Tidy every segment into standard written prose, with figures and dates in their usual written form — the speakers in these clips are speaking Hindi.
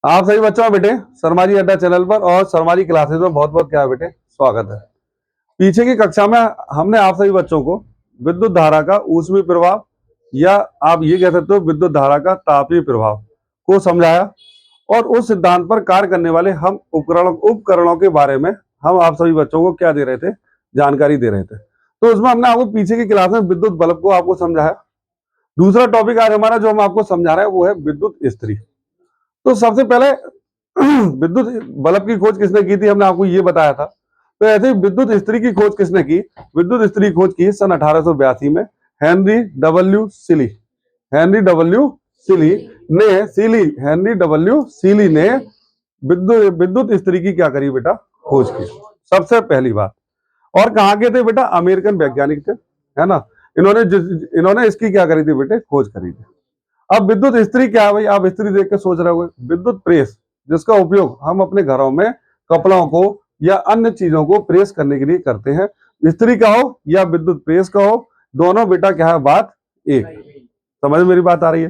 आप सभी बच्चों बेटे शर्मा जी अड्डा चैनल पर और शर्मा जी क्लासेस में बहुत बहुत क्या बेटे स्वागत है। पीछे की कक्षा में हमने आप सभी बच्चों को विद्युत धारा का ऊष्मीय प्रभाव या आप ये कह सकते हो विद्युत धारा का तापीय प्रभाव को समझाया और उस सिद्धांत पर कार्य करने वाले हम उपकरणों के बारे में हम आप सभी बच्चों को क्या दे रहे थे, जानकारी दे रहे थे। तो उसमें हमने आपको पीछे की क्लास में विद्युत बल्ब को आपको समझाया। दूसरा टॉपिक आज हमारा जो हम आपको समझा रहे हैं वो है विद्युत इस्त्री। तो सबसे पहले विद्युत बल्ब की खोज किसने की थी, हमने आपको ये बताया था। तो ऐसे ही विद्युत इस्त्री की खोज किसने की? विद्युत इस्त्री की खोज की सन 1882 में हेनरी डब्ल्यू सीली। हेनरी डब्ल्यू सीली ने विद्युत इस्त्री की क्या करी बेटा? खोज की सबसे पहली बात। और कहाँ के थे बेटा? अमेरिकन वैज्ञानिक थे, है ना। इन्होंने इसकी क्या करी थी बेटे? खोज करी थी। अब विद्युत इस्त्री क्या है भाई? आप इस्त्री देख के सोच रहे हो विद्युत प्रेस, जिसका उपयोग हम अपने घरों में कपड़ों को या अन्य चीजों को प्रेस करने के लिए करते हैं। इस्त्री का हो या विद्युत प्रेस का हो, दोनों बेटा क्या है? बात एक। समझ मेरी बात आ रही है?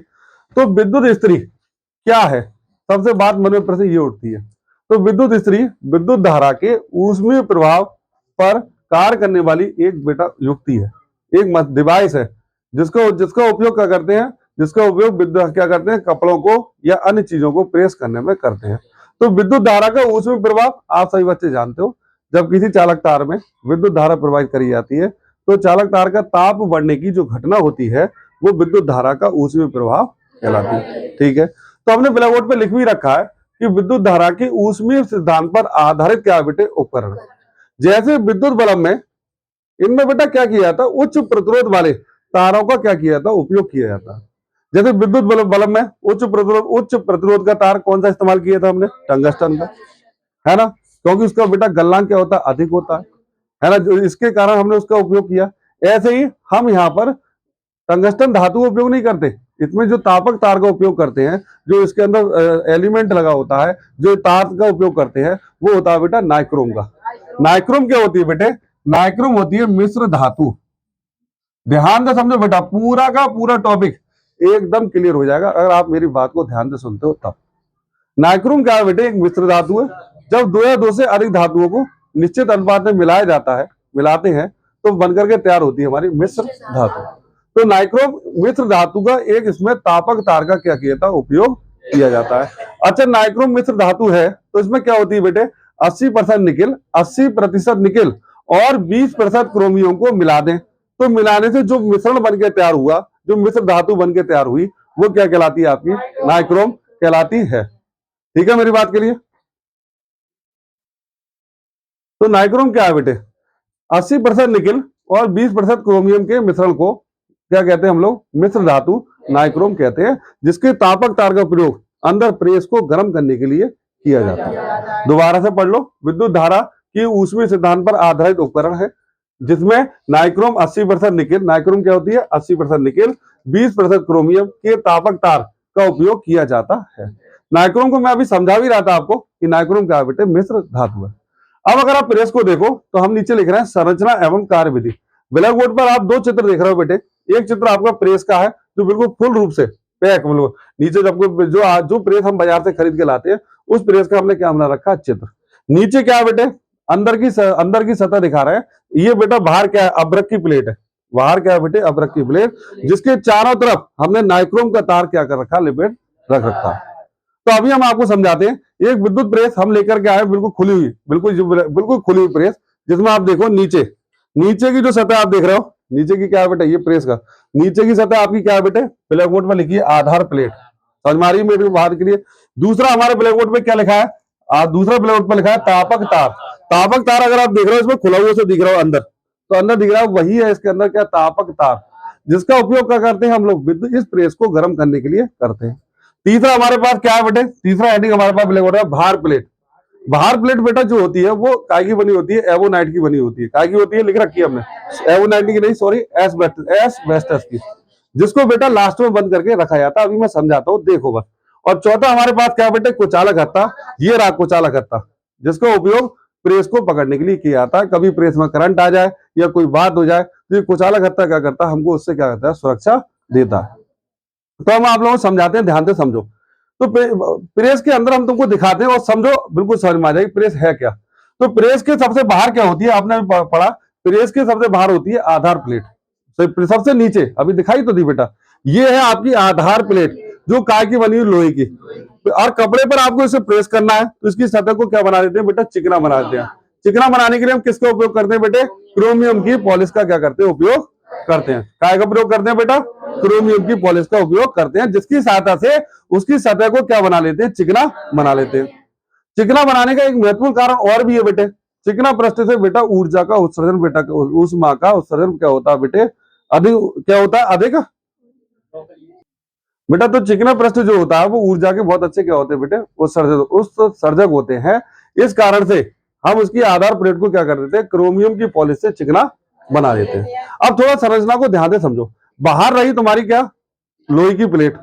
तो विद्युत इस्त्री क्या है? सबसे बात मन में प्रश्न ये उठती है। तो विद्युत इस्त्री विद्युत धारा के ऊष्मीय प्रभाव पर कार्य करने वाली एक बेटा युक्ति है, एक डिवाइस है जिसका उपयोग क्या करते हैं? जिसका उपयोग विद्युत क्या करते हैं? कपड़ों को या अन्य चीजों को प्रेस करने में करते हैं। तो विद्युत धारा का ऊष्मीय प्रभाव आप सभी बच्चे जानते हो, जब किसी चालक तार में विद्युत धारा प्रवाहित करी जाती है तो चालक तार का ताप बढ़ने की जो घटना होती है वो विद्युत धारा का ऊष्मीय प्रभाव कहलाती है। ठीक है, तो हमने ब्लैक बोर्ड पे लिख भी रखा है कि विद्युत धारा के ऊष्मीय सिद्धांत पर आधारित क्या बेटे? उपकरण। जैसे विद्युत बल्ब में इनमें बेटा क्या किया जाता? उच्च प्रतिरोध वाले तारों का क्या किया जाता? उपयोग किया जाता। जैसे विद्युत बल्ब में उच्च प्रतिरोध का तार कौन सा इस्तेमाल किया था हमने? टंगस्टन का, है ना, क्योंकि उसका बेटा गलनांक क्या होता है? अधिक होता है ना, जो इसके कारण हमने उसका उपयोग किया। ऐसे ही हम यहाँ पर टंगस्टन धातु का उपयोग नहीं करते, इसमें जो तापक तार का उपयोग करते हैं, जो इसके अंदर एलिमेंट लगा होता है, जो तार का उपयोग करते हैं वो होता है बेटा नाइक्रोम का। नाइक्रोम क्या होती है बेटे? नाइक्रोम होती है मिश्र धातु। ध्यान से समझो बेटा, पूरा का पूरा टॉपिक एकदम क्लियर हो जाएगा अगर आप मेरी बात को ध्यान से सुनते हो तब। नाइक्रोम क्या है बेटे? एक मिश्र धातु है। जब दो या दो से अधिक धातुओं को निश्चित अनुपात में मिलाते हैं तो बनकर के तैयार होती है हमारी मिश्र धातु। तो नाइक्रोम मिश्र धातु का एक इसमें तापक तार का क्या किया था? उपयोग किया जाता है। अच्छा, नाइक्रोम मिश्र धातु है तो इसमें क्या होती है बेटे? 80% निकिल, 80% निकिल और 20% क्रोमियम को मिला दें तो मिलाने से जो मिश्रण बनकर तैयार हुआ, जो मिश्र धातु बनकर तैयार हुई, वो क्या कहलाती है? आपकी नाइक्रोम कहलाती है। ठीक है मेरी बात के लिए? तो नाइक्रोम क्या है बेटे? 80% निकिल और 20% क्रोमियम के मिश्रण को क्या कहते हैं हम लोग? मिश्र धातु नाइक्रोम कहते हैं, जिसके तापक तार का प्रयोग अंदर प्रेस को गर्म करने के लिए किया जाता है। दोबारा से पढ़ लो, विद्युत धारा की ऊष्मीय सिद्धांत पर आधारित उपकरण है जिसमें नाइक्रोम 80% निकिल, नाइक्रोम क्या होती है? 80% निकिल, 20% क्रोमियम के तापक तार का उपयोग किया जाता है। नाइक्रोम को मैं अभी समझा भी रहा था आपको कि नाइक्रोम क्या है बेटे? मिश्र धातु है। अब अगर आप प्रेस को देखो तो हम नीचे लिख रहे हैं संरचना एवं कार्यविधि। ब्लैक बोर्ड पर आप दो चित्र देख रहे हो बेटे। एक चित्र आपका प्रेस का है जो बिल्कुल फुल रूप से पैक, मतलब नीचे जब जो प्रेस हम बाजार से खरीद के लाते हैं उस प्रेस का हमने क्या बना रखा? चित्र। नीचे क्या है बेटे? अंदर की सतह दिखा रहे हैं। ये बेटा बाहर क्या है? अभ्रक की प्लेट है। बाहर क्या है बेटे? अभ्रक की प्लेट, जिसके चारों तरफ हमने नाइक्रोम का तार क्या कर रखा? लिपेट रख रखा है। तो अभी हम आपको समझाते हैं। एक विद्युत प्रेस हम लेकर के आए, बिल्कुल खुली हुई, बिल्कुल खुली हुई प्रेस, जिसमें आप देखो नीचे की जो सतह आप देख रहे हो, नीचे की क्या है बेटे? ये प्रेस का नीचे की सतह आपकी क्या है बेटे? ब्लैक बोर्ड में लिखिए आधार प्लेट। समझ में आ रही है मेरे बात के लिए? दूसरा हमारे ब्लैक बोर्ड पे क्या लिखा है? दूसरा ब्लैक बोर्ड पर लिखा है तापक तार। तापक तार अगर आप देख रहे हो इसमें खुला हुआ से दिख रहा हो अंदर, तो अंदर दिख रहा है वही है इसके अंदर क्या? तापक तार, जिसका उपयोग क्या करते हैं हम लोग? विद्युत इस प्रेस को गर्म करने के लिए करते हैं। तीसरा हमारे पास क्या है बेटे? तीसरा हेडिंग हमारे पास ब्लैक बोर्ड है भार प्लेट। भार प्लेट बेटा जो होती है वो काय की बनी होती है? एवोनाइट की बनी होती है। काय की होती है? लिख रखी है हमने, एवोनाइट की नहीं, सॉरी, एस्बेस्टस की, जिसको बेटा लास्ट में बंद करके रखा जाता है। अभी मैं समझाता हूँ, देखो बस। और चौथा हमारे पास क्या बेटे? कुचालक हत्था। ये रहा कुचालक हत्था, जिसका उपयोग प्रेस को पकड़ने के लिए किया जाता है। कभी प्रेस में करंट आ जाए या कोई बात हो जाए तो ये कुचालक हत्था क्या करता है? हमको उससे क्या करता है? सुरक्षा देता है। तो हम आप लोगों को समझाते हैं, ध्यान से समझो। तो प्रेस के अंदर हम तुमको दिखाते हैं और समझो, बिल्कुल समझ में आ जाएगी प्रेस है क्या। तो प्रेस के सबसे बाहर क्या होती है, आपने भी पढ़ा, प्रेस के सबसे बाहर होती है आधार प्लेट। सबसे नीचे अभी दिखाई तो दी बेटा, ये है आपकी आधार प्लेट जो काय की बनी हुई, लोहे की। और कपड़े पर आपको इसे प्रेस करना है तो इसकी सतह को क्या बना देते हैं बेटा, चिकना बना देते हैं। चिकना बनाने के लिए हम किसका उपयोग करते हैं बेटे, क्रोमियम की पॉलिश का क्या करते हैं, उपयोग करते हैं। काय का प्रयोग करते हैं बेटा, क्रोमियम की पॉलिश का उपयोग करते हैं, जिसकी सहायता से उसकी सतह को क्या बना लेते हैं, चिकना बना लेते हैं। चिकना बनाने का एक महत्वपूर्ण कारण और भी है बेटे, चिकना पृष्ठ से बेटा ऊर्जा का उत्सर्जन, बेटा ऊष्मा का उत्सर्जन क्या होता है बेटे, अधिक क्या होता है, अधिक बेटा। तो चिकना पृष्ठ जो होता है वो ऊर्जा के बहुत अच्छे क्या होते हैं बेटे, उस सर्जक होते हैं। इस कारण से हम उसकी आधार प्लेट को क्या कर देते हैं, क्रोमियम की पॉलिश से चिकना बना देते हैं। अब थोड़ा संरचना को ध्यान से समझो। बाहर रही तुम्हारी क्या, लोहे की प्लेट।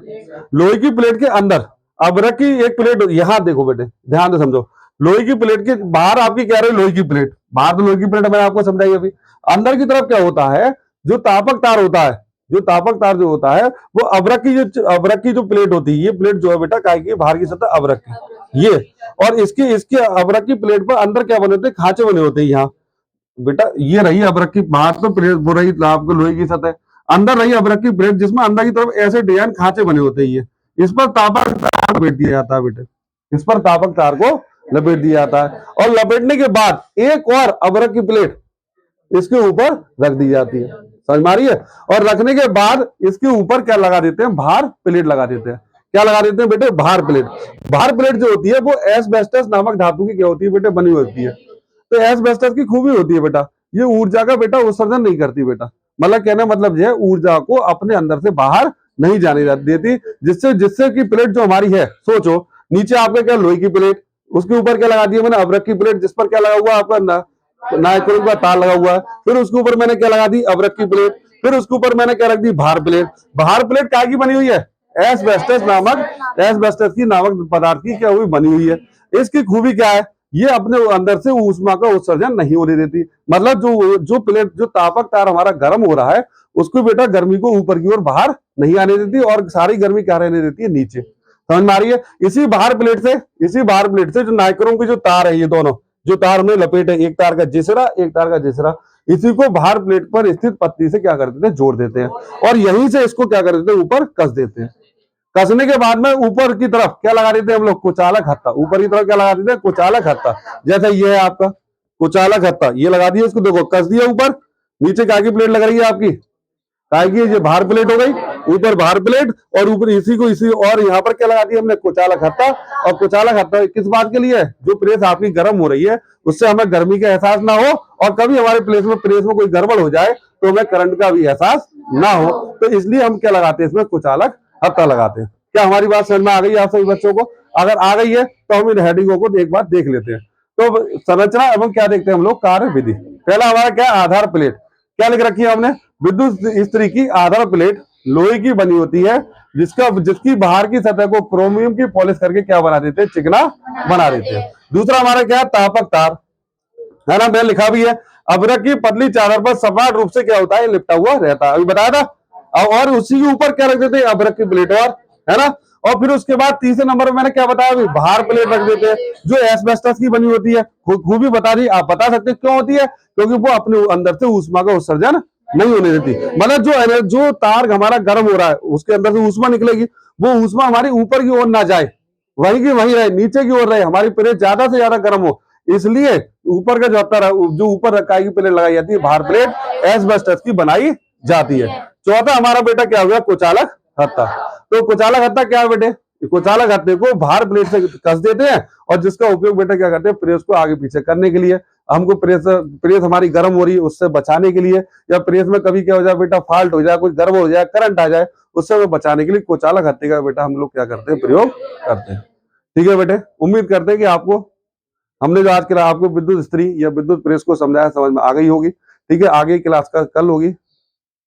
लोहे की प्लेट के अंदर अभ्रक की एक प्लेट, यहां देखो बेटे ध्यान से समझो। लोहे की प्लेट के बाहर आपकी क्या रही, लोहे की प्लेट, बाहर तो लोहे की प्लेट मैंने आपको समझाई अभी। अंदर की तरफ क्या होता है, जो तापक तार होता है, जो तापक तार जो होता है वो अभ्रक की जो प्लेट होती है, ये प्लेट जो है बेटा काय की, बाहर की सतह अभ्रक की ये, और इसके इसके अभ्रक की प्लेट पर अंदर क्या बने होते हैं, खांचे बने होते हैं। यहाँ बेटा ये रही अभ्रक की, बाहर तो प्लेट वो रही आपको लोहे की सतह, अंदर रही अभ्रक की प्लेट जिसमें अंदर की तरफ ऐसे डिजाइन खांचे बने होते हैं। ये इस पर तापक तार लपेट दिया जाता है बेटे, इस पर तापक तार को लपेट दिया जाता है, और लपेटने के बाद एक और अभ्रक की प्लेट इसके ऊपर रख दी जाती है, समझ में आ रही है। और रखने के बाद इसके ऊपर क्या लगा देते हैं, भार प्लेट लगा देते हैं। क्या लगा देते हैं बेटे, भार प्लेट। भार प्लेट जो होती है वो एस्बेस्टस नामक धातु की क्या होती है बेटे, बनी हुई होती है। तो एस्बेस्टस की खूबी होती है बेटा, ये ऊर्जा का बेटा उत्सर्जन नहीं करती बेटा, मतलब कहने मतलब जो है ऊर्जा को अपने अंदर से बाहर नहीं जाने देती, जिससे जिससे की प्लेट जो हमारी है, सोचो नीचे आपका क्या, लोहे की प्लेट, उसके ऊपर क्या लगा दिया मैंने, अभ्रक की प्लेट, जिस पर क्या लगा हुआ आपका नाइक्रोम का तार लगा हुआ है। फिर उसके ऊपर मैंने क्या लगा दी, अभ्रक की प्लेट। फिर उसके ऊपर मैंने क्या रख दी, भार प्लेट। भार प्लेट काय की बनी हुई है, एस्बेस्टस की नामक पदार्थ की क्या हुई, बनी हुई है। इसकी खूबी क्या है, ये अपने अंदर से ऊष्मा का उत्सर्जन नहीं होने देती, मतलब जो प्लेट, जो तापक तार हमारा गर्म हो रहा है उसको बेटा गर्मी को ऊपर की ओर बाहर नहीं आने देती, और सारी गर्मी क्या रहने देती है, नीचे। समझ में आ रही है। इसी बाहर प्लेट से जो नाइक्रोम की जो तार है, ये दोनों जो तार में लपेट है, एक तार का जिसरा, एक तार का जिसरा, इसी को बाहर प्लेट पर स्थित पत्ती से क्या कर देते हैं, जोड़ देते हैं, और यहीं से इसको क्या कर देते हैं, ऊपर कस देते हैं। कसने के बाद में ऊपर की तरफ क्या लगा देते हैं हम लोग, कुचालक हत्ता। ऊपर की तरफ क्या लगा देते हैं, कुचालक हत्ता। जैसे ये है आपका कुचालक हत्ता, ये लगा दिया, इसको देखो कस दिया ऊपर। नीचे क्या की प्लेट लग रही है आपकी, काहे ये भार प्लेट हो गई, ऊपर भार प्लेट, और ऊपर इसी और यहाँ पर क्या लगा दिया हमने, कुचालक हत्ता। और कुचालक हत्ता किस बात के लिए है, जो प्रेस आपकी गर्म हो रही है उससे हमें गर्मी का एहसास ना हो, और कभी हमारे प्रेस में कोई गड़बड़ हो जाए तो हमें करंट का भी एहसास ना हो, तो इसलिए हम क्या लगाते हैं, इसमें कुचालक हत्ता लगाते हैं। क्या हमारी बात समझ में आ गई आप सभी बच्चों को? अगर आ गई है तो हम इन हेडिंगों को एक बार देख लेते हैं। तो संरचना एवं क्या देखते हैं हम लोग, कार्य विधि। पहला हमारा क्या, आधार प्लेट। क्या लिख रखी है हमने, विद्युत स्त्री की आधार प्लेट लोहे की बनी होती है, जिसकी बाहर की सतह को क्रोमियम की पॉलिश करके क्या बना देते हैं, चिकना बना देते हैं। दूसरा हमारा क्या, तापक तार है ना, मैंने लिखा भी है। अभ्रक की पतली चादर पर सपाट रूप से क्या होता है, लिपटा हुआ रहता है, अभी बताया था। और उसी के ऊपर क्या रख देते हैं, अभ्रक की प्लेट, और है ना। और फिर उसके बाद तीसरे नंबर में मैंने क्या बताया, अभी भार प्लेट रख देते हैं जो एस्बेस्टस की बनी होती है। खूबी बता दी, आप बता सकते क्यों होती है, क्योंकि वो अपने अंदर से ऊष्मा का उत्सर्जन नहीं होने देती। मतलब जो तार हमारा गर्म हो रहा है उसके अंदर से ऊष्मा निकलेगी, वो ऊष्मा हमारी ऊपर की ओर ना जाए, वहीं की वहीं रहे, नीचे की ओर रहे, हमारी प्लेट ज्यादा से ज्यादा गर्म हो, इसलिए ऊपर का जो ऊपर रखाई की प्लेट लगाई जाती है, भार प्लेट एस्बेस्टस की बनाई जाती है। चौथा हमारा बेटा क्या हुआ, कुचालक हत्ता। तो कुचालक हत्ता क्या है बेटे, कुचालक हत्ते को भार प्लेट से कस देते हैं, और जिसका उपयोग बेटा क्या करते हैं, प्रेस को आगे पीछे करने के लिए। हमको प्रेस हमारी गर्म हो रही है उससे बचाने के लिए, या प्रेस में कभी क्या हो जाए बेटा, फॉल्ट हो जाए, कुछ गर्म हो जाए, करंट आ जाए, उससे बचाने के लिए कुचालक हत्ते का बेटा हम लोग क्या करते हैं, प्रयोग करते हैं। ठीक है बेटे, उम्मीद करते हैं कि आपको हमने जो आज के आपको विद्युत स्त्री या विद्युत प्रेस को समझाया, समझ में आ गई होगी। ठीक है, आगे क्लास का कल होगी।